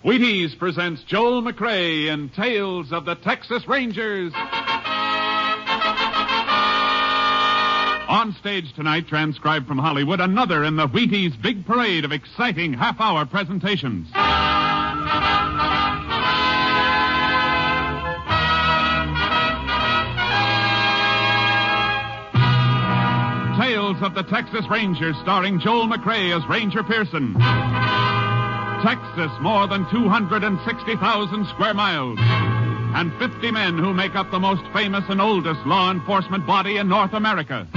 Wheaties presents Joel McCrea in Tales of the Texas Rangers. On stage tonight, transcribed from Hollywood, another in the Wheaties big parade of exciting half-hour presentations. Tales of the Texas Rangers, starring Joel McCrea as Ranger Pearson. Texas, more than 260,000 square miles. And 50 men who make up the most famous and oldest law enforcement body in North America.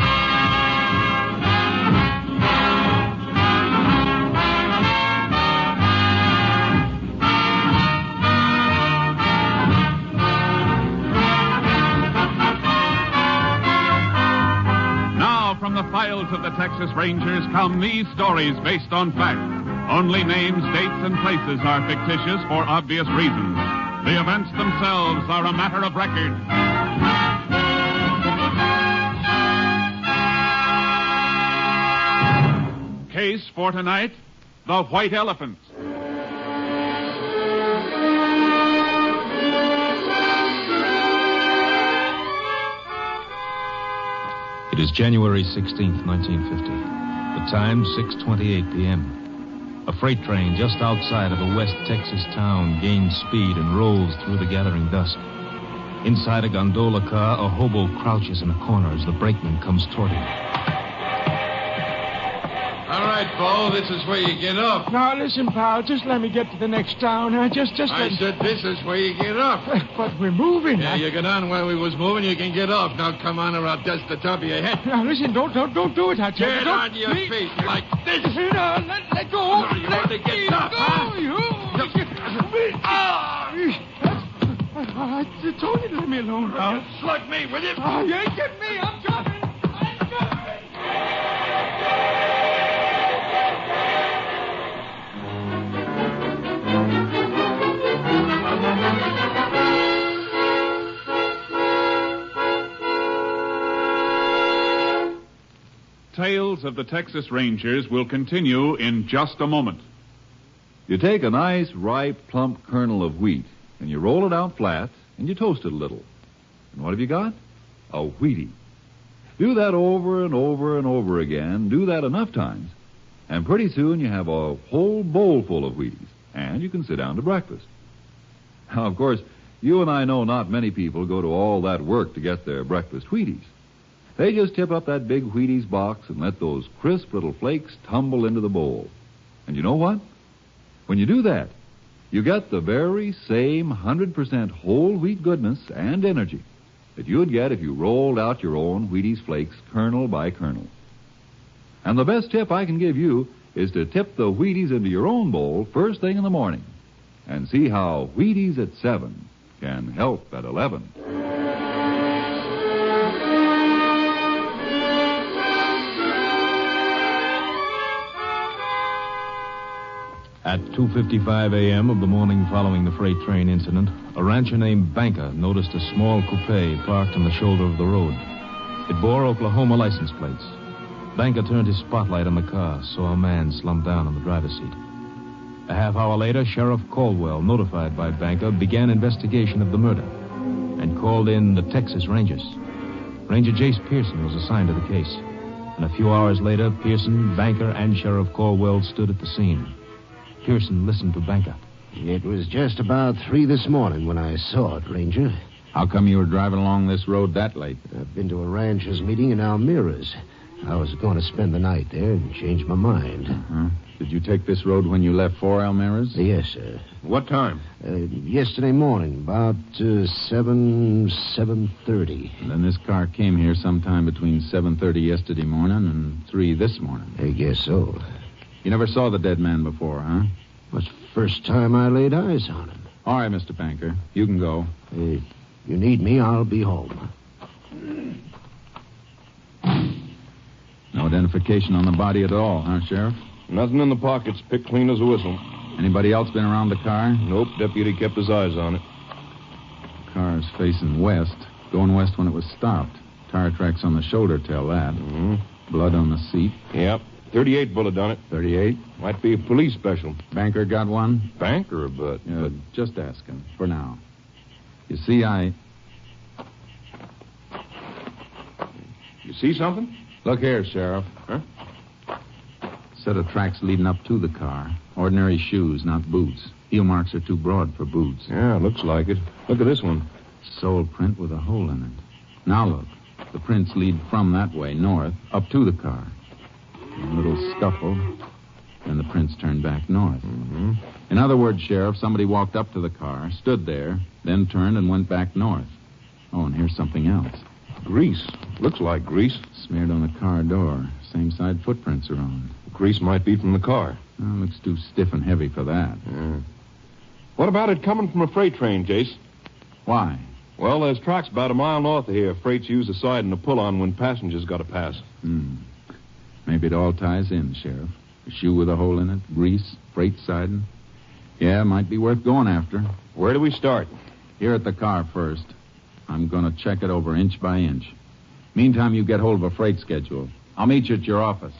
Now, from the files of the Texas Rangers come these stories based on fact. Only names, dates, and places are fictitious for obvious reasons. The events themselves are a matter of record. Case for tonight, the White Elephant. It is January 16th, 1950. The time, 6:28 p.m. A freight train just outside of a West Texas town gains speed and rolls through the gathering dusk. Inside a gondola car, a hobo crouches in a corner as the brakeman comes toward him. All right, Bo, this is where you get off. Now, listen, pal, just let me get to the next town. I said this is where you get off. But we're moving. Yeah, you get on where we was moving, you can get off. Now, come on, or I'll dust the top of your head. Now, listen, don't do it, I tell you. Get on your feet like this. No, let go. No, you want to get tough, huh? I told you to leave me alone, pal. You slug me, will you? Oh, you ain't getting me. I'm coming. Tales of the Texas Rangers will continue in just a moment. You take a nice, ripe, plump kernel of wheat, and you roll it out flat, and you toast it a little. And what have you got? A Wheatie. Do that over and over and over again. Do that enough times, and pretty soon you have a whole bowl full of Wheaties, and you can sit down to breakfast. Now, of course, you and I know not many people go to all that work to get their breakfast Wheaties. They just tip up that big Wheaties box and let those crisp little flakes tumble into the bowl. And you know what? When you do that, you get the very same 100% whole wheat goodness and energy that you'd get if you rolled out your own Wheaties flakes kernel by kernel. And the best tip I can give you is to tip the Wheaties into your own bowl first thing in the morning and see how Wheaties at 7 can help at 11. At 2:55 a.m. of the morning following the freight train incident, a rancher named Banker noticed a small coupe parked on the shoulder of the road. It bore Oklahoma license plates. Banker turned his spotlight on the car, saw a man slumped down on the driver's seat. A half hour later, Sheriff Caldwell, notified by Banker, began investigation of the murder and called in the Texas Rangers. Ranger Jace Pearson was assigned to the case. And a few hours later, Pearson, Banker, and Sheriff Caldwell stood at the scene. Pearson listened to Banker. It was just about 3 this morning when I saw it, Ranger. How come you were driving along this road that late? I've been to a ranchers' meeting in Almira's. I was going to spend the night there and change my mind. Uh-huh. Did you take this road when you left for Almira's? Yes, sir. What time? Yesterday morning, about 7:30. And then this car came here sometime between 7:30 yesterday morning and 3 this morning. I guess so. You never saw the dead man before, huh? Was the first time I laid eyes on him. All right, Mr. Banker. You can go. You need me, I'll be home. No identification on the body at all, huh, Sheriff? Nothing in the pockets. Picked clean as a whistle. Anybody else been around the car? Nope. Deputy kept his eyes on it. Car's facing west. Going west when it was stopped. Tire tracks on the shoulder tell that. Mm-hmm. Blood on the seat. Yep. .38 bullet done it. 38. Might be a police special. Banker got one? Banker, but... Just asking, for now. You see, You see something? Look here, Sheriff. Huh? Set of tracks leading up to the car. Ordinary shoes, not boots. Heel marks are too broad for boots. Yeah, looks like it. Look at this one. Sole print with a hole in it. Now look. The prints lead from that way, north, up to the car. A little scuffle, then the prints turn back north. Mm-hmm. In other words, Sheriff, somebody walked up to the car, stood there, then turned and went back north. Oh, and here's something else. Grease. Looks like grease. Smeared on the car door. Same side footprints are on. Grease might be from the car. Oh, looks too stiff and heavy for that. Yeah. What about it coming from a freight train, Jace? Why? Well, there's tracks about a mile north of here. Freight's use a side and a pull-on when passengers got to pass. Maybe it all ties in, Sheriff. A shoe with a hole in it, grease, freight siding. Yeah, might be worth going after. Where do we start? Here at the car first. I'm going to check it over inch by inch. Meantime, you get hold of a freight schedule. I'll meet you at your office.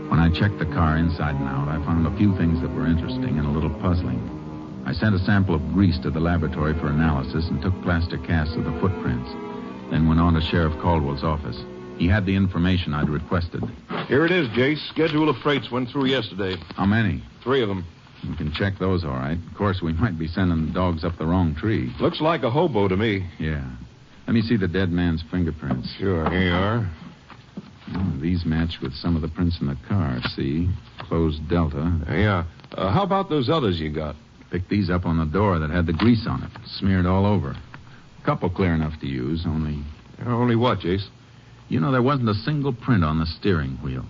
When I checked the car inside and out, I found a few things that were interesting and a little puzzling. I sent a sample of grease to the laboratory for analysis and took plaster casts of the footprints. Then went on to Sheriff Caldwell's office. He had the information I'd requested. Here it is, Jace. Schedule of freights went through yesterday. How many? 3 of them. We can check those, all right. Of course, we might be sending the dogs up the wrong tree. Looks like a hobo to me. Yeah. Let me see the dead man's fingerprints. Sure, here you are. These match with some of the prints in the car, see? Closed delta. Yeah. How about those others you got? Picked these up on the door that had the grease on it, smeared all over. A couple clear enough to use, only... Only what, Jace? You know, there wasn't a single print on the steering wheel.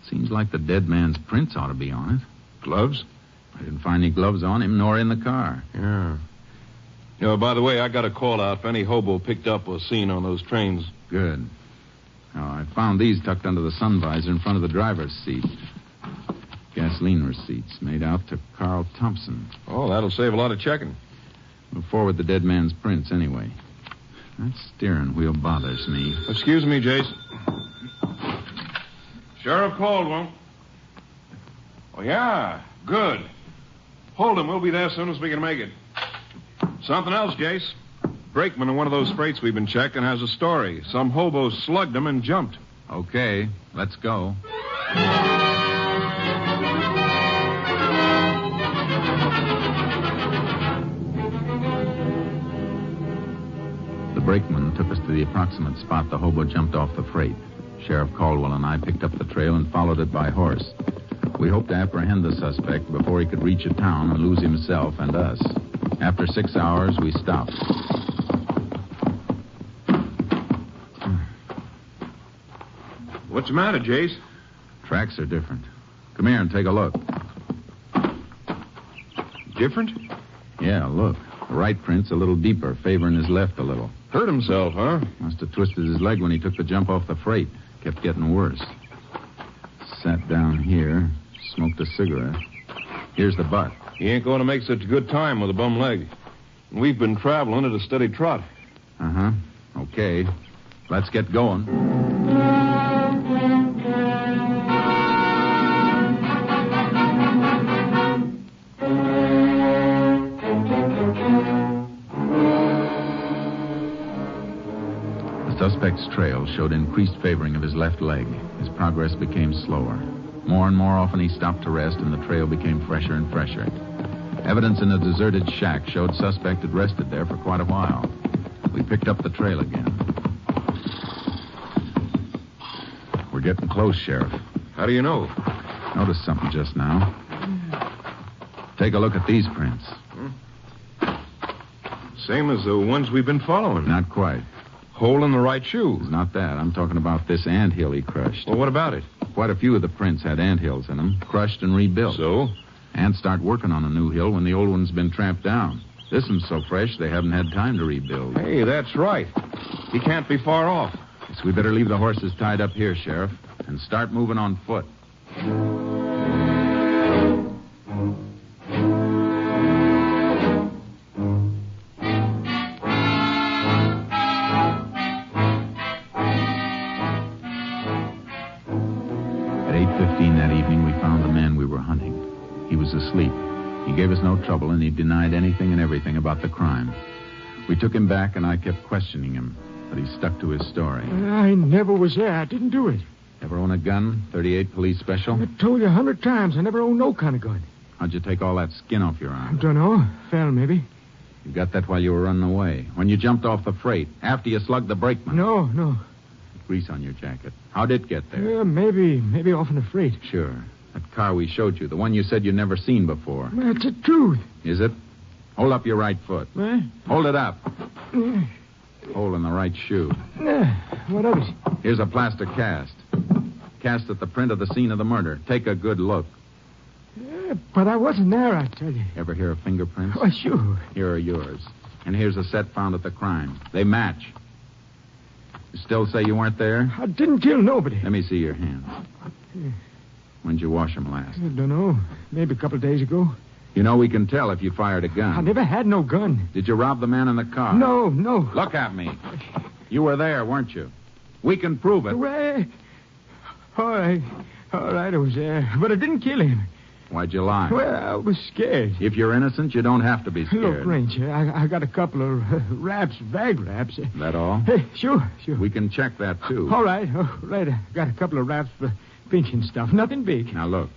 Seems like the dead man's prints ought to be on it. Gloves? I didn't find any gloves on him, nor in the car. Yeah. You know, by the way, I got a call out if any hobo picked up or seen on those trains. Good. Now, I found these tucked under the sun visor in front of the driver's seat. Gasoline receipts made out to Carl Thompson. Oh, that'll save a lot of checking. We'll forward the dead man's prints anyway. That steering wheel bothers me. Excuse me, Jace. Sheriff Caldwell. Oh, yeah. Good. Hold him. We'll be there as soon as we can make it. Something else, Jace. Brakeman of one of those freights we've been checking has a story. Some hobo slugged him and jumped. Okay, let's go. The brakeman took us to the approximate spot the hobo jumped off the freight. Sheriff Caldwell and I picked up the trail and followed it by horse. We hoped to apprehend the suspect before he could reach a town and lose himself and us. After 6 hours, we stopped. What's the matter, Jace? Tracks are different. Come here and take a look. Different? Yeah, look. The right print's a little deeper, favoring his left a little. Hurt himself, huh? Must have twisted his leg when he took the jump off the freight. Kept getting worse. Sat down here, smoked a cigarette. Here's the butt. He ain't going to make such a good time with a bum leg. We've been traveling at a steady trot. Uh-huh. Okay. Let's get going. The suspect's trail showed increased favoring of his left leg. His progress became slower. More and more often he stopped to rest, and the trail became fresher and fresher. Evidence in a deserted shack showed suspect had rested there for quite a while. We picked up the trail again. We're getting close, Sheriff. How do you know? Noticed something just now. Take a look at these prints. Same as the ones we've been following. Not quite. Hole in the right shoe. It's not that. I'm talking about this anthill he crushed. Well, what about it? Quite a few of the prints had anthills in them, crushed and rebuilt. So? Ants start working on a new hill when the old one's been tramped down. This one's so fresh they haven't had time to rebuild. Hey, that's right. He can't be far off. Guess we better leave the horses tied up here, Sheriff, and start moving on foot. found the man we were hunting. He was asleep. He gave us no trouble, and he denied anything and everything about the crime. We took him back, and I kept questioning him, but he stuck to his story. I never was there. I didn't do it. Ever own a gun? 38 police special? I told you 100 times I never owned no kind of gun. How'd you take all that skin off your I arm? don't know. Fell, maybe. You got that while you were running away. When you jumped off the freight, after you slugged the brakeman. No. Grease on your jacket. How'd it get there? Maybe off in the freight. Sure. That car we showed you, the one you said you'd never seen before. That's the truth. Is it? Hold up your right foot. Eh? Hold it up. Hole in the right shoe. What of it? Here's a plaster cast. Cast at the print of the scene of the murder. Take a good look. But I wasn't there, I tell you. Ever hear of fingerprints? Oh, sure. Here are yours. And here's a set found at the crime. They match. You still say you weren't there? I didn't kill nobody. Let me see your hands. When'd you wash them last? I don't know. Maybe a couple of days ago. You know we can tell if you fired a gun. I never had no gun. Did you rob the man in the car? No. Look at me. You were there, weren't you? We can prove it. Well, all right, I was there. But I didn't kill him. Why'd you lie? Well, I was scared. If you're innocent, you don't have to be scared. Look, Ranger, I got a couple of bag wraps. That all? Hey, sure. We can check that, too. All right. I got a couple of wraps for pinching stuff. Nothing big. Now, look.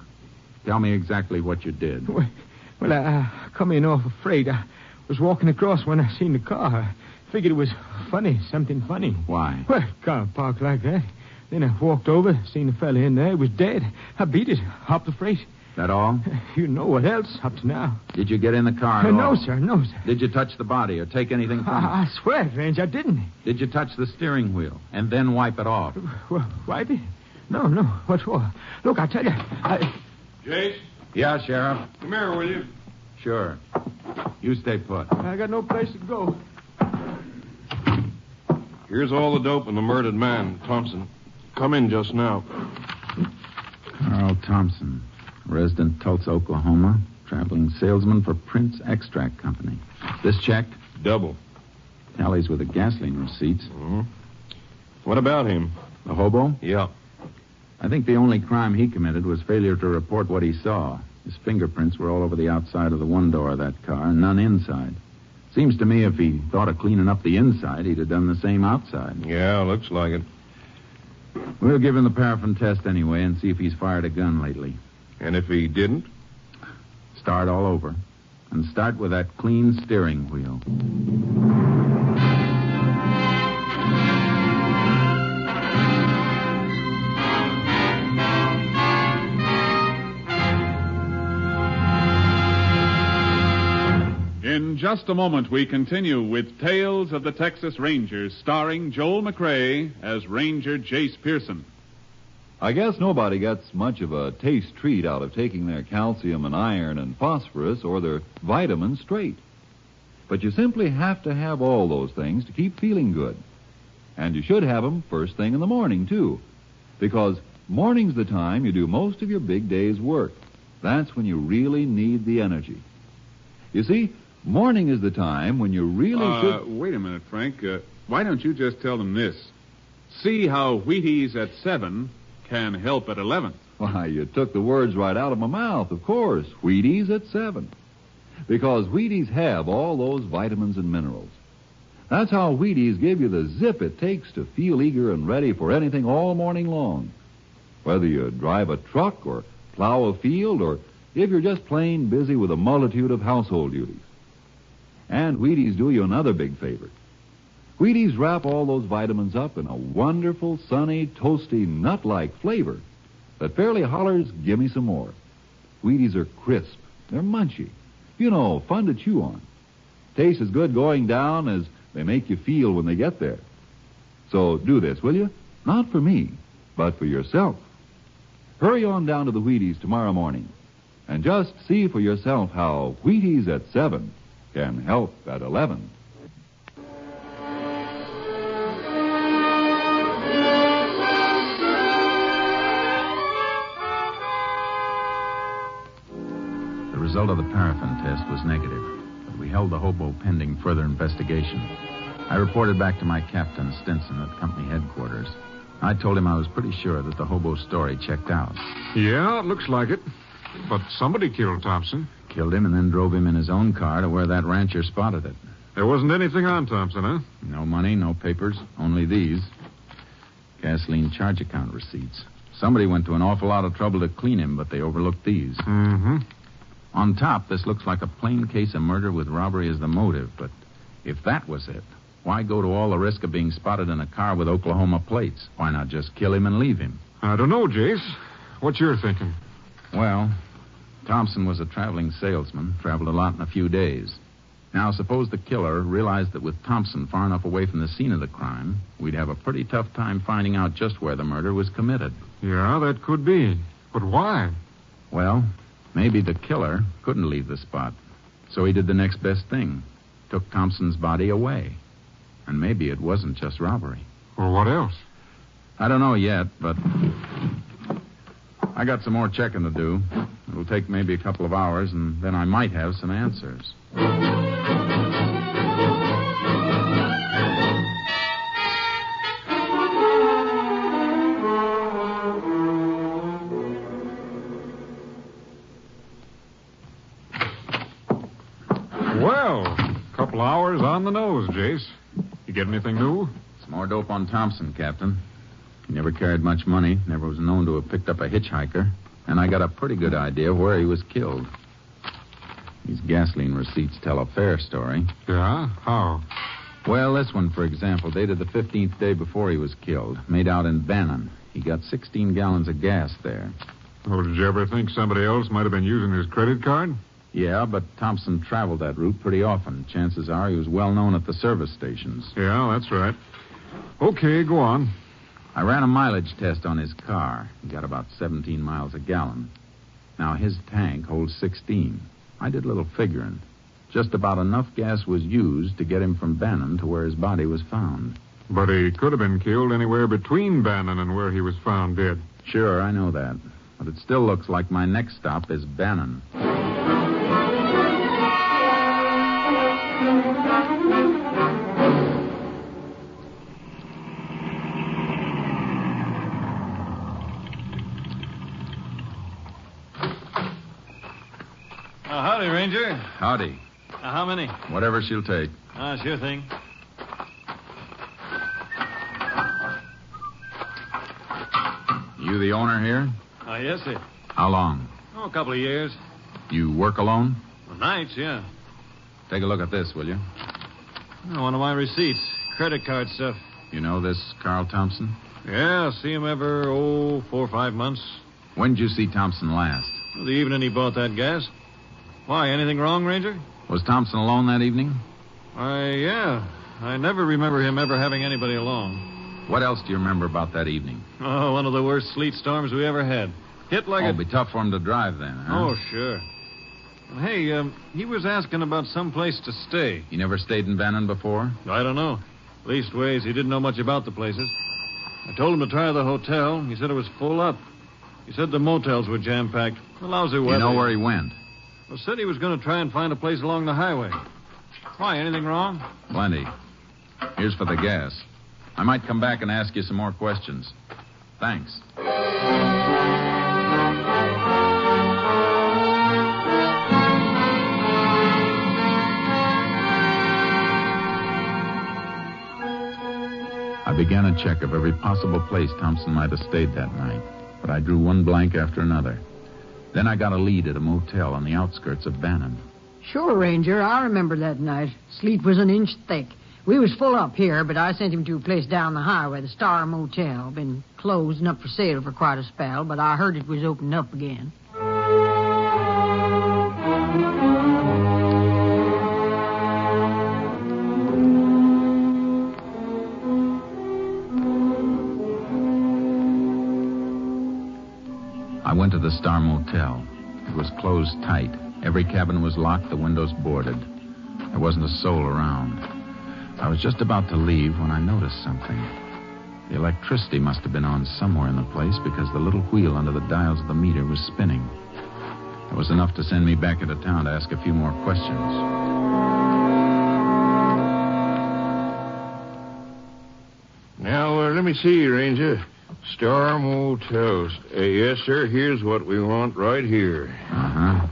Tell me exactly what you did. Well, I come in off a freight. I was walking across when I seen the car. I figured it was funny, something funny. Why? Well, car parked like that. Then I walked over, seen the fella in there. He was dead. I beat it, hopped the freight. That all? You know what else up to now. Did you get in the car at No, all? sir. Did you touch the body or take anything from it? I swear it, Range, I didn't. Did you touch the steering wheel and then wipe it off? Wipe it? No. What for? Look, I tell you, Jace, Yeah, Sheriff. come here, will you? Sure. You stay put. I got no place to go. Here's all the dope and the murdered man, Thompson. Come in just now. Carl Thompson, resident Tulsa, Oklahoma, traveling salesman for Prince Extract Company. This checked? Double. Tallies with the gasoline receipts. Mm-hmm. What about him? The hobo? Yeah. I think the only crime he committed was failure to report what he saw. His fingerprints were all over the outside of the one door of that car, and none inside. Seems to me if he thought of cleaning up the inside, he'd have done the same outside. Yeah, looks like it. We'll give him the paraffin test anyway and see if he's fired a gun lately. And if he didn't? Start all over. And start with that clean steering wheel. In just a moment, we continue with Tales of the Texas Rangers, starring Joel McCrea as Ranger Jace Pearson. I guess nobody gets much of a taste treat out of taking their calcium and iron and phosphorus or their vitamins straight. But you simply have to have all those things to keep feeling good. And you should have them first thing in the morning, too. Because morning's the time you do most of your big day's work. That's when you really need the energy. You see, morning is the time when you really should... Wait a minute, Frank. Why don't you just tell them this? See how Wheaties at 7 can help at 11. Why, you took the words right out of my mouth, of course. Wheaties at 7. Because Wheaties have all those vitamins and minerals. That's how Wheaties give you the zip it takes to feel eager and ready for anything all morning long. Whether you drive a truck or plow a field or if you're just plain busy with a multitude of household duties. And Wheaties do you another big favor. Wheaties wrap all those vitamins up in a wonderful, sunny, toasty, nut-like flavor that fairly hollers, give me some more. Wheaties are crisp. They're munchy. You know, fun to chew on. Tastes as good going down as they make you feel when they get there. So do this, will you? Not for me, but for yourself. Hurry on down to the Wheaties tomorrow morning and just see for yourself how Wheaties at 7 can help at 11. The result of the paraffin test was negative, but we held the hobo pending further investigation. I reported back to my captain, Stinson, at company headquarters. I told him I was pretty sure that the hobo's story checked out. Yeah, it looks like it. But somebody killed Thompson. Killed him and then drove him in his own car to where that rancher spotted it. There wasn't anything on Thompson, huh? No money, no papers, only these. Gasoline charge account receipts. Somebody went to an awful lot of trouble to clean him, but they overlooked these. Mm-hmm. On top, this looks like a plain case of murder with robbery as the motive, but if that was it, why go to all the risk of being spotted in a car with Oklahoma plates? Why not just kill him and leave him? I don't know, Jace. What's your thinking? Well, Thompson was a traveling salesman, traveled a lot in a few days. Now, suppose the killer realized that with Thompson far enough away from the scene of the crime, we'd have a pretty tough time finding out just where the murder was committed. Yeah, that could be. But why? Well, maybe the killer couldn't leave the spot. So he did the next best thing. Took Thompson's body away. And maybe it wasn't just robbery. Well, what else? I don't know yet, but I got some more checking to do. It'll take maybe a couple of hours, and then I might have some answers. Well, a couple hours on the nose, Jace. You get anything new? Some more dope on Thompson, Captain. He never carried much money, never was known to have picked up a hitchhiker, and I got a pretty good idea of where he was killed. These gasoline receipts tell a fair story. Yeah? How? Well, this one, for example, dated the 15th day before he was killed, made out in Bannon. He got 16 gallons of gas there. Oh, did you ever think somebody else might have been using his credit card? Yeah, but Thompson traveled that route pretty often. Chances are he was well known at the service stations. Yeah, that's right. Okay, go on. I ran a mileage test on his car. He got about 17 miles a gallon. Now, his tank holds 16. I did a little figuring. Just about enough gas was used to get him from Bannon to where his body was found. But he could have been killed anywhere between Bannon and where he was found dead. Sure, I know that. But it still looks like my next stop is Bannon. Howdy, Ranger. Howdy. How many? Whatever she'll take. Sure thing. You the owner here? Yes, sir. How long? A couple of years. You work alone? Nights, yeah. Take a look at this, will you? One of my receipts. Credit card stuff. You know this Carl Thompson? Yeah, see him every, 4 or 5 months. When did you see Thompson last? The evening he bought that gas. Why, anything wrong, Ranger? Was Thompson alone that evening? Yeah. I never remember him ever having anybody along. What else do you remember about that evening? One of the worst sleet storms we ever had. Hit like it'd be tough for him to drive then, huh? Oh, sure. Hey, he was asking about some place to stay. You never stayed in Bannon before? I don't know. Leastways, he didn't know much about the places. I told him to try the hotel. He said it was full up. He said the motels were jam-packed. The lousy weather. You know where he went? Well, said he was going to try and find a place along the highway. Why, anything wrong? Plenty. Here's for the gas. I might come back and ask you some more questions. Thanks. I began a check of every possible place Thompson might have stayed that night, but I drew one blank after another. Then I got a lead at a motel on the outskirts of Bannon. Sure, Ranger. I remember that night. Sleet was an inch thick. We was full up here, but I sent him to a place down the highway, the Star Motel. Been closed and up for sale for quite a spell, but I heard it was opened up again. I went to the Star Motel. It was closed tight. Every cabin was locked, the windows boarded. There wasn't a soul around. I was just about to leave when I noticed something. The electricity must have been on somewhere in the place because the little wheel under the dials of the meter was spinning. It was enough to send me back into town to ask a few more questions. Now, let me see, Ranger. Star Motels. Yes, sir. Here's what we want right here. Uh-huh.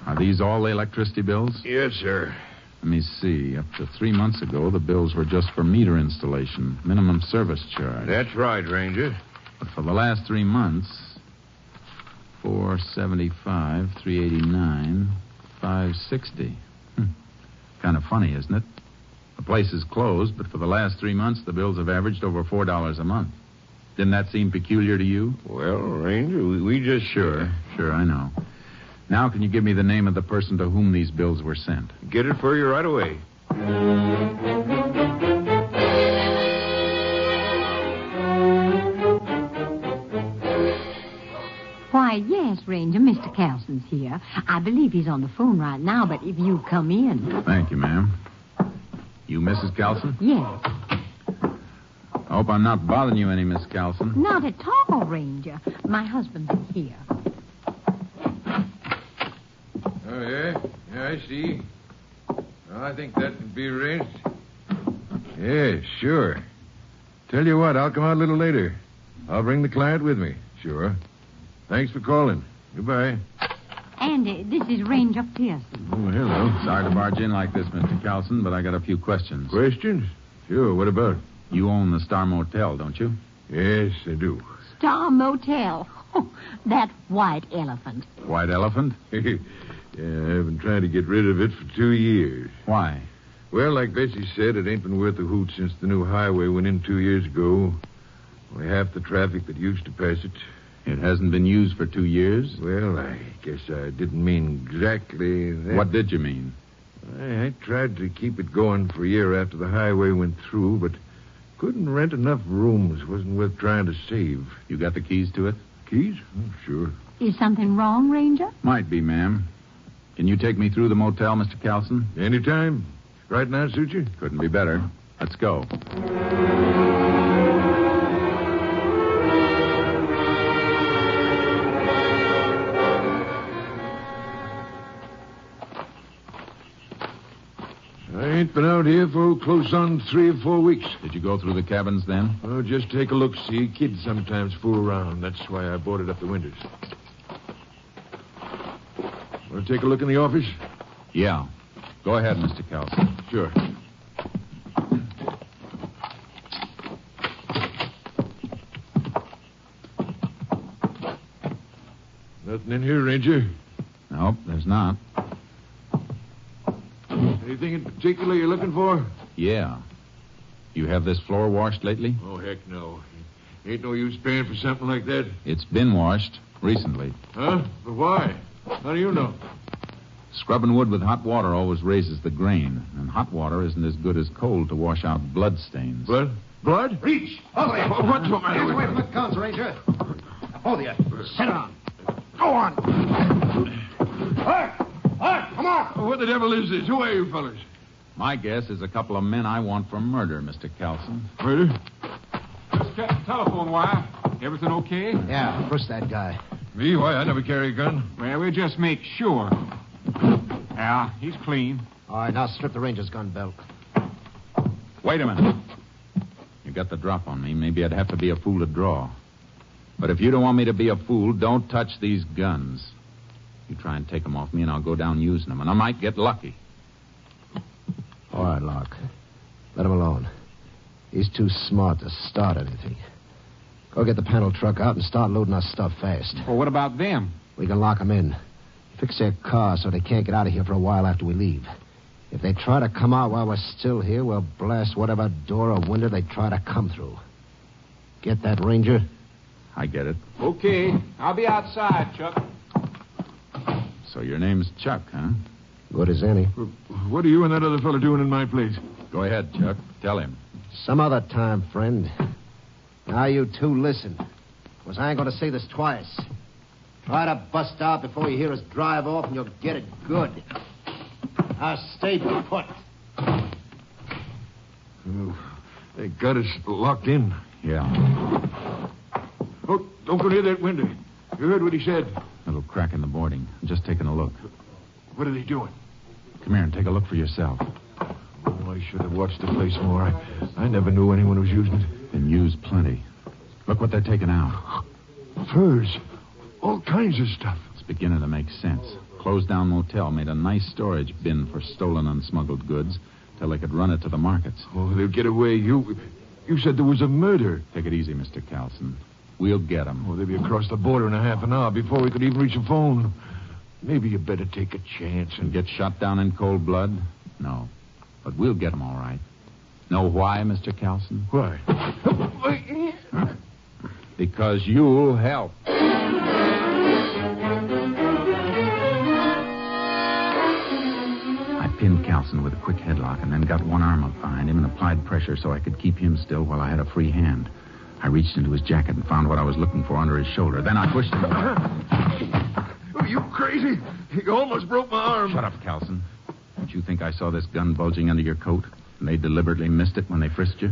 Are these all the electricity bills? Yes, sir. Let me see. Up to 3 months ago, the bills were just for meter installation, minimum service charge. That's right, Ranger. But for the last 3 months, $475, $389, $560. Kind of funny, isn't it? The place is closed, but for the last 3 months, the bills have averaged over $4 a month. Didn't that seem peculiar to you? Well, Ranger, we just... Sure, I know. Now, can you give me the name of the person to whom these bills were sent? Get it for you right away. Why, yes, Ranger. Mr. Carlson's here. I believe he's on the phone right now, but if you come in... Thank you, ma'am. You Mrs. Carlson? Yes. I hope I'm not bothering you any, Miss Carlson. Not at all, Ranger. My husband's here. Oh, yeah? Yeah, I see. Well, I think that can be arranged. Yeah, sure. Tell you what, I'll come out a little later. I'll bring the client with me. Sure. Thanks for calling. Goodbye. And this is Ranger Pearson. Oh, hello. Sorry to barge in like this, Mr. Carlson, but I got a few questions. Questions? Sure, what about? You own the Star Motel, don't you? Yes, I do. Star Motel. Oh, that white elephant. White elephant? Yeah, I've been trying to get rid of it for 2 years. Why? Well, like Bessie said, it ain't been worth a hoot since the new highway went in 2 years ago. Only half the traffic that used to pass it. It hasn't been used for 2 years? Well, I guess I didn't mean exactly that. What did you mean? I tried to keep it going for a year after the highway went through, but couldn't rent enough rooms. Wasn't worth trying to save. You got the keys to it? Keys? Oh, sure. Is something wrong, Ranger? Might be, ma'am. Can you take me through the motel, Mr. Carlson? Anytime. Right now, suit you? Couldn't be better. Let's go. I ain't been out here for close on 3 or 4 weeks. Did you go through the cabins then? Oh, just take a look. See, kids sometimes fool around. That's why I boarded up the windows. Want to take a look in the office? Yeah. Go ahead, Mr. Carlson. Sure. Nothing in here, Ranger. Nope, there's not. Anything in particular you're looking for? Yeah. You have this floor washed lately? Oh, heck no. Ain't no use paying for something like that. It's been washed recently. Huh? But why? How do you know? Scrubbing wood with hot water always raises the grain, and hot water isn't as good as cold to wash out blood stains. Blood? Blood? Reach! Hold it! What's the matter Hands with away you? from the guns, Ranger. Hold you. Sit down. Go on. Hey! Hey! Come on! What the devil is this? Who are you fellas? My guess is a couple of men I want for murder, Mr. Carlson. Murder? Just check the telephone wire. Everything okay? Yeah, push that guy. Me? Why, I never carry a gun. Well, we'll just make sure. Yeah, he's clean. All right, now strip the Ranger's gun belt. Wait a minute. You got the drop on me. Maybe I'd have to be a fool to draw. But if you don't want me to be a fool, don't touch these guns. You try and take them off me, and I'll go down using them, and I might get lucky. All right, Locke. Let him alone. He's too smart to start anything. Go get the panel truck out and start loading our stuff fast. Well, what about them? We can lock them in. Fix their car so they can't get out of here for a while after we leave. If they try to come out while we're still here, we'll blast whatever door or window they try to come through. Get that, Ranger? I get it. Okay. I'll be outside, Chuck. So your name's Chuck, huh? Good as any. What are you and that other fella doing in my place? Go ahead, Chuck. Tell him. Some other time, friend. Now you two listen. Because I ain't going to say this twice. Try to bust out before you hear us drive off, and you'll get it good. Now stay put. Oh, they got us locked in. Yeah. Oh, don't go near that window. You heard what he said. Little crack in the boarding. I'm just taking a look. What are they doing? Come here and take a look for yourself. Oh, I should have watched the place more. I never knew anyone was using it. Been used plenty. Look what they're taking out. Furs. All kinds of stuff. It's beginning to make sense. Closed down motel made a nice storage bin for stolen and smuggled goods till they could run it to the markets. Oh, they'll get away. You said there was a murder. Take it easy, Mr. Carlson. We'll get them. Oh, they'll be across the border in a half an hour before we could even reach a phone. Maybe you better take a chance and get shot down in cold blood? No. But we'll get them all right. Know why, Mr. Carlson? Why? Because you'll help. I pinned Carlson with a quick headlock and then got one arm up behind him and applied pressure so I could keep him still while I had a free hand. I reached into his jacket and found what I was looking for under his shoulder. Then I pushed him. Are you crazy? You almost broke my arm. Shut up, Carlson. Don't you think I saw this gun bulging under your coat and they deliberately missed it when they frisked you?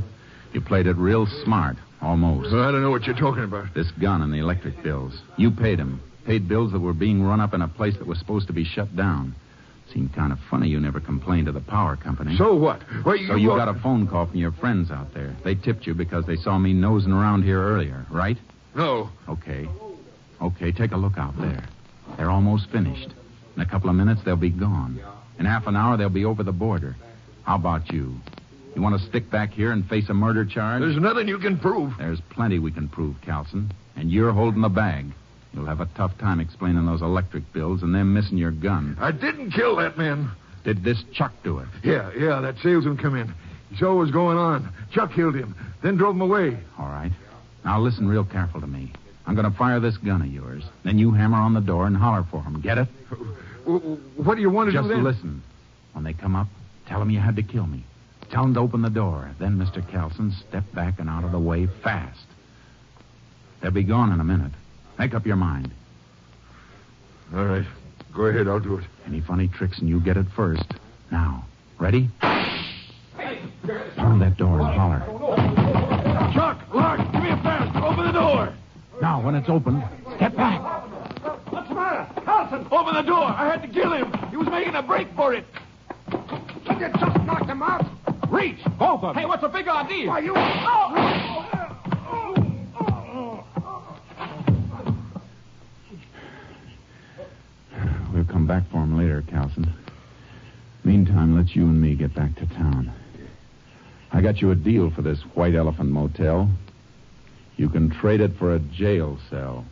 You played it real smart, almost. Well, I don't know what you're talking about. This gun and the electric bills. You paid them. Paid bills that were being run up in a place that was supposed to be shut down. Seemed kind of funny you never complained to the power company. So what? So you got a phone call from your friends out there. They tipped you because they saw me nosing around here earlier, right? No. Okay, take a look out there. They're almost finished. In a couple of minutes, they'll be gone. In half an hour, they'll be over the border. How about you? You want to stick back here and face a murder charge? There's nothing you can prove. There's plenty we can prove, Carlson. And you're holding the bag. You'll have a tough time explaining those electric bills and them missing your gun. I didn't kill that man. Did this Chuck do it? Yeah, that salesman come in. He saw what was going on. Chuck killed him, then drove him away. All right. Now listen real careful to me. I'm going to fire this gun of yours. Then you hammer on the door and holler for him. Get it? What do you want to do then? Just listen. When they come up, tell them you had to kill me. Tell them to open the door. Then, Mr. Carlson, step back and out of the way fast. They'll be gone in a minute. Make up your mind. All right. Go ahead, I'll do it. Any funny tricks and you get it first. Now, ready? Pound that door and holler. Chuck, Lark, give me a fast. Open the door. Now, when it's open, step back. What's the matter? Carlson, open the door. I had to kill him. He was making a break for it. Did you just knock him out? Reach, both of them. Hey, what's the big idea? Why, you... We'll come back for him later, Carlson. Meantime, let's you and me get back to town. I got you a deal for this White Elephant Motel. You can trade it for a jail cell.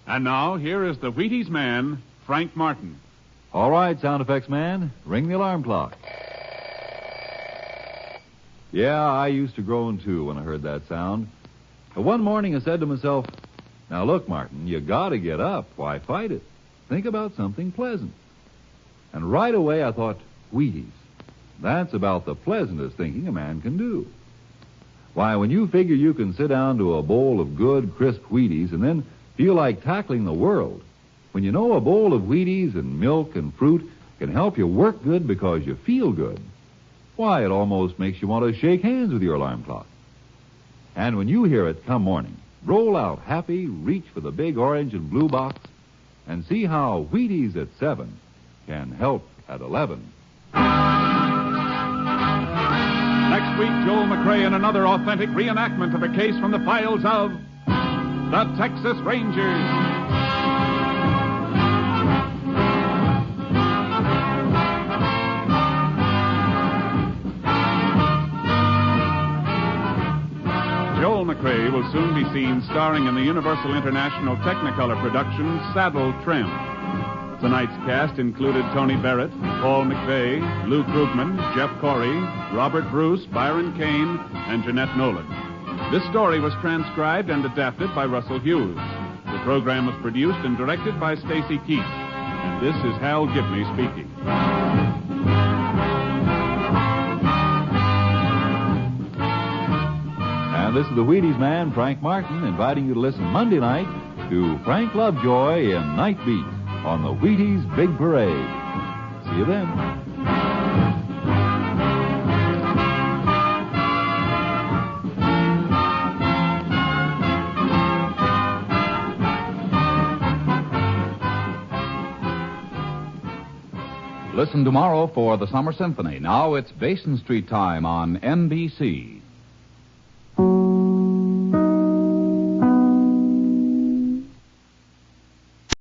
And now, here is the Wheaties man, Frank Martin. All right, sound effects man, ring the alarm clock. Yeah, I used to groan, too, when I heard that sound. But one morning I said to myself, now look, Martin, you gotta get up. Why fight it? Think about something pleasant. And right away I thought, Wheaties. That's about the pleasantest thinking a man can do. Why, when you figure you can sit down to a bowl of good, crisp Wheaties and then feel like tackling the world, when you know a bowl of Wheaties and milk and fruit can help you work good because you feel good, why, it almost makes you want to shake hands with your alarm clock. And when you hear it come morning, roll out happy, reach for the big orange and blue box, and see how Wheaties at 7 can help at 11. Next week, Joel McCrea in another authentic reenactment of a case from the files of the Texas Rangers. Joel McCrea will soon be seen starring in the Universal International Technicolor production Saddle Tramp. Tonight's cast included Tony Barrett, Paul McVeigh, Lou Krugman, Jeff Corey, Robert Bruce, Byron Kane, and Jeanette Nolan. This story was transcribed and adapted by Russell Hughes. The program was produced and directed by Stacy Keach. And this is Hal Gibney speaking. And this is the Wheaties man, Frank Martin, inviting you to listen Monday night to Frank Lovejoy in Night Beat on the Wheaties Big Parade. See you then. Listen tomorrow for the Summer Symphony. Now it's Basin Street time on NBC.